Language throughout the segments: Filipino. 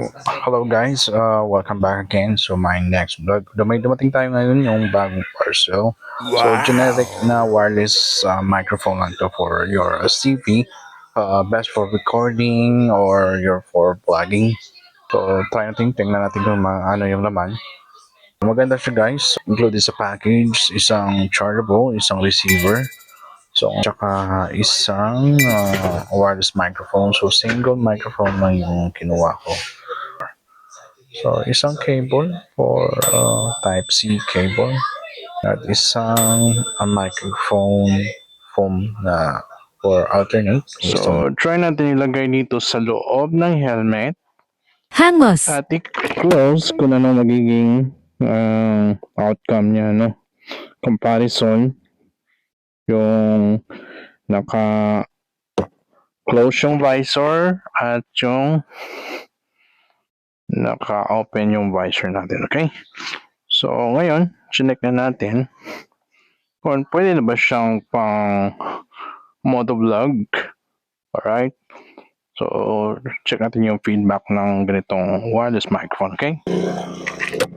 Hello guys, welcome back again. So my next vlog, may dumating tayo ngayon yung bagong parcel. So generic Wow! na wireless microphone lang to for your CV. Best for recording or your for vlogging. So try natin, tingnan natin kung ano yung laman. Maganda siya guys, included sa package, isang chargeable, isang receiver. So, tsaka isang wireless microphone. So, single microphone lang yung kinuha ko. So, isang cable for Type-C cable at isang microphone foam na for alternate. So, try natin ilagay dito sa loob ng helmet Hangos. at i-close kung ano magiging outcome niya, no? Comparison, yung naka-close yung visor at yung naka-open yung visor natin, okay? So, ngayon, chinek na natin kung pwede na ba siyang pang motovlog. Alright? So, check natin yung feedback ng ganitong wireless microphone, okay?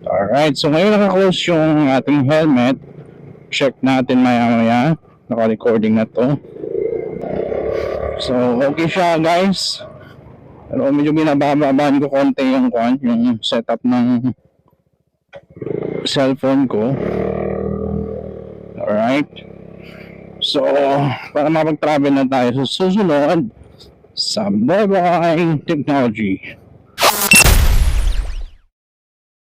Alright, so ngayon naka-close yung ating helmet. Check natin maya-maya. Naka-recording na to. So, okay siya guys. Pero medyo binababaan ko konti yung setup ng cellphone ko. Alright. So, para mapag-travel na tayo sa susunod sa Bye Bye Technology.